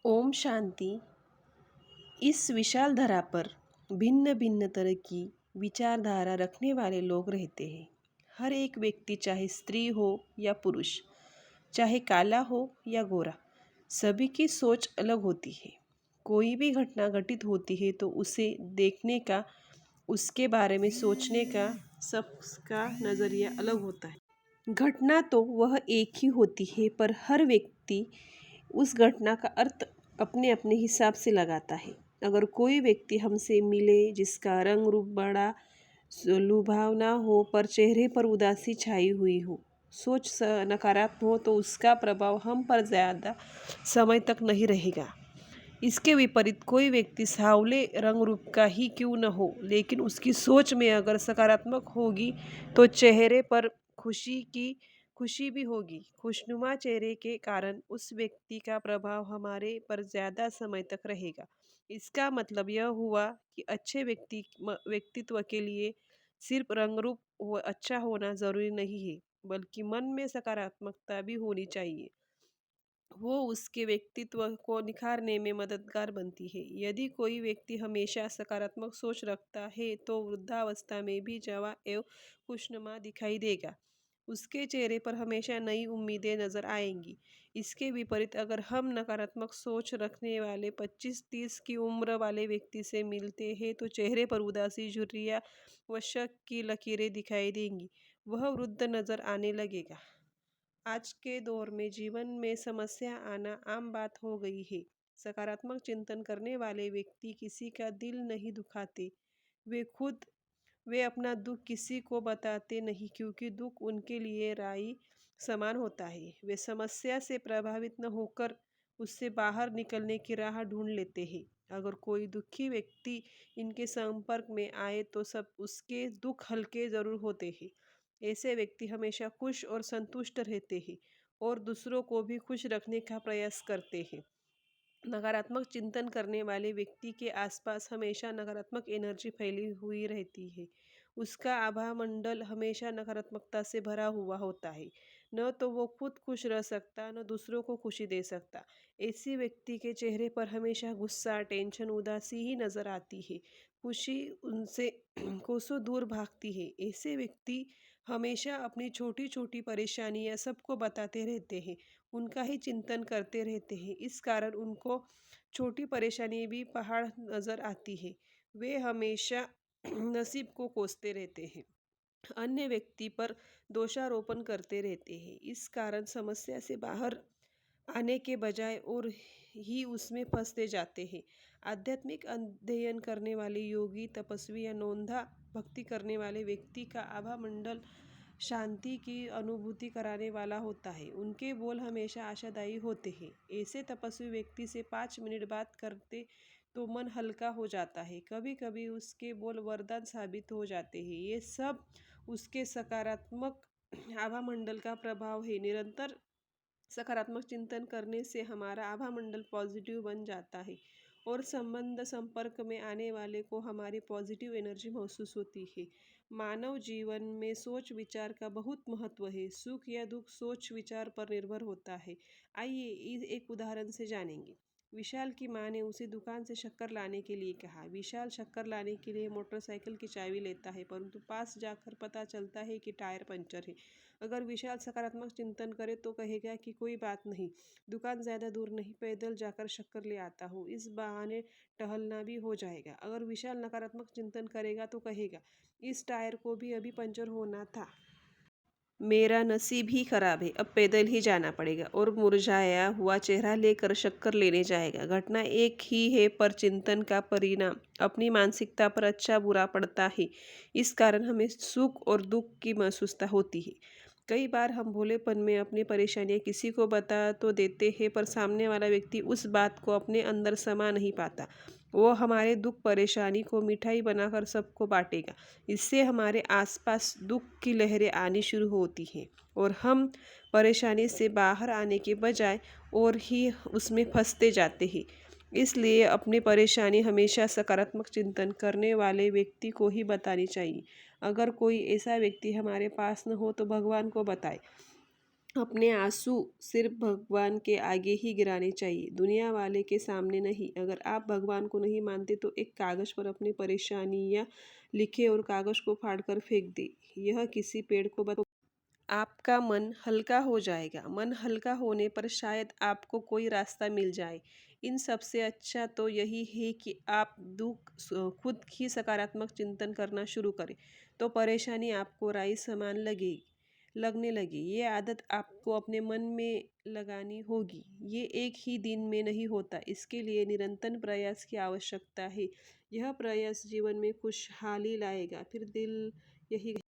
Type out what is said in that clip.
ओम शांति। इस विशाल धरा पर भिन्न भिन्न तरह की विचारधारा रखने वाले लोग रहते हैं। हर एक व्यक्ति, चाहे स्त्री हो या पुरुष, चाहे काला हो या गोरा, सभी की सोच अलग होती है। कोई भी घटना घटित होती है तो उसे देखने का, उसके बारे में सोचने का सबका नज़रिया अलग होता है। घटना तो वह एक ही होती है, पर हर व्यक्ति उस घटना का अर्थ अपने अपने हिसाब से लगाता है। अगर कोई व्यक्ति हमसे मिले जिसका रंग रूप बड़ा लुभावना हो, पर चेहरे पर उदासी छाई हुई हो, सोच नकारात्मक हो, तो उसका प्रभाव हम पर ज़्यादा समय तक नहीं रहेगा। इसके विपरीत कोई व्यक्ति सांवले रंग रूप का ही क्यों न हो, लेकिन उसकी सोच में अगर सकारात्मक होगी तो चेहरे पर खुशी भी होगी। खुशनुमा चेहरे के कारण उस व्यक्ति का प्रभाव हमारे पर ज़्यादा समय तक रहेगा। इसका मतलब यह हुआ कि अच्छे व्यक्तित्व के लिए सिर्फ रंग रूप अच्छा होना ज़रूरी नहीं है, बल्कि मन में सकारात्मकता भी होनी चाहिए। वो उसके व्यक्तित्व को निखारने में मददगार बनती है। यदि कोई व्यक्ति हमेशा सकारात्मक सोच रखता है तो वृद्धावस्था में भी जवां एवं खुशनुमा दिखाई देगा। उसके चेहरे पर हमेशा नई उम्मीदें नजर आएंगी। इसके विपरीत अगर हम नकारात्मक सोच रखने वाले 25-30 की उम्र वाले व्यक्ति से मिलते हैं तो चेहरे पर उदासी, झुर्रियाँ व शक की लकीरें दिखाई देंगी। वह वृद्ध नजर आने लगेगा। आज के दौर में जीवन में समस्या आना आम बात हो गई है। सकारात्मक चिंतन करने वाले व्यक्ति किसी का दिल नहीं दुखाते। वे वे अपना दुख किसी को बताते नहीं, क्योंकि दुख उनके लिए राई समान होता है। वे समस्या से प्रभावित न होकर उससे बाहर निकलने की राह ढूंढ लेते हैं। अगर कोई दुखी व्यक्ति इनके संपर्क में आए तो सब उसके दुख हल्के जरूर होते हैं। ऐसे व्यक्ति हमेशा खुश और संतुष्ट रहते हैं और दूसरों को भी खुश रखने का प्रयास करते हैं। नकारात्मक चिंतन करने वाले व्यक्ति के आसपास हमेशा नकारात्मक एनर्जी फैली हुई रहती है। उसका आभा मंडल हमेशा नकारात्मकता से भरा हुआ होता है। न तो वो खुद खुश रह सकता, न दूसरों को खुशी दे सकता। ऐसी व्यक्ति के चेहरे पर हमेशा गुस्सा, टेंशन, उदासी ही नजर आती है। खुशी उनसे कोसों दूर भागती है। ऐसे व्यक्ति हमेशा अपनी छोटी छोटी परेशानियां सबको बताते रहते हैं, उनका ही चिंतन करते रहते हैं। इस कारण उनको छोटी परेशानी भी पहाड़ नजर आती है। वे हमेशा नसीब को कोसते रहते हैं, अन्य व्यक्ति पर दोषारोपण करते रहते हैं। इस कारण समस्या से बाहर आने के बजाय और ही उसमें फंसते जाते हैं। आध्यात्मिक अध्ययन करने वाले योगी, तपस्वी या नौंधा भक्ति करने वाले व्यक्ति का आभा मंडल शांति की अनुभूति कराने वाला होता है। उनके बोल हमेशा आशादायी होते हैं। ऐसे तपस्वी व्यक्ति से 5 मिनट बात करते तो मन हल्का हो जाता है। कभी कभी उसके बोल वरदान साबित हो जाते हैं। ये सब उसके सकारात्मक आभा मंडल का प्रभाव है। निरंतर सकारात्मक चिंतन करने से हमारा आभा मंडल पॉजिटिव बन जाता है और संपर्क में आने वाले को हमारी पॉजिटिव एनर्जी महसूस होती है। मानव जीवन में सोच विचार का बहुत महत्व है। सुख या दुख सोच विचार पर निर्भर होता है। आइए इस एक उदाहरण से जानेंगे। विशाल की माँ ने उसे दुकान से शक्कर लाने के लिए कहा। विशाल शक्कर लाने के लिए मोटरसाइकिल की चाबी लेता है, परंतु पास जाकर पता चलता है कि टायर पंचर है। अगर विशाल सकारात्मक चिंतन करे तो कहेगा कि कोई बात नहीं, दुकान ज़्यादा दूर नहीं, पैदल जाकर शक्कर ले आता हूँ, इस बहाने टहलना भी हो जाएगा। अगर विशाल नकारात्मक चिंतन करेगा तो कहेगा, इस टायर को भी अभी पंचर होना था, मेरा नसीब ही खराब है, अब पैदल ही जाना पड़ेगा, और मुरझाया हुआ चेहरा लेकर शक्कर लेने जाएगा। घटना एक ही है, पर चिंतन का परिणाम अपनी मानसिकता पर अच्छा बुरा पड़ता है। इस कारण हमें सुख और दुख की महसूसता होती है। कई बार हम भोलेपन में अपनी परेशानियां किसी को बता तो देते हैं, पर सामने वाला व्यक्ति उस बात को अपने अंदर समा नहीं पाता। वो हमारे दुख परेशानी को मिठाई बनाकर सबको बांटेगा। इससे हमारे आसपास दुख की लहरें आनी शुरू होती हैं और हम परेशानी से बाहर आने के बजाय और ही उसमें फंसते जाते हैं। इसलिए अपनी परेशानी हमेशा सकारात्मक चिंतन करने वाले व्यक्ति को ही बतानी चाहिए। अगर कोई ऐसा व्यक्ति हमारे पास न हो तो भगवान को बताए। अपने आंसू सिर्फ भगवान के आगे ही गिराने चाहिए, दुनिया वाले के सामने नहीं। अगर आप भगवान को नहीं मानते तो एक कागज़ पर अपनी परेशानियाँ लिखें और कागज़ को फाड़कर फेंक दें। यह किसी पेड़ को आपका मन हल्का हो जाएगा। मन हल्का होने पर शायद आपको कोई रास्ता मिल जाए। इन सबसे अच्छा तो यही है कि आप खुद ही सकारात्मक चिंतन करना शुरू करें, तो परेशानी आपको राई समान लगने लगी। ये आदत आपको अपने मन में लगानी होगी। ये एक ही दिन में नहीं होता, इसके लिए निरंतर प्रयास की आवश्यकता है। यह प्रयास जीवन में खुशहाली लाएगा। फिर दिल यही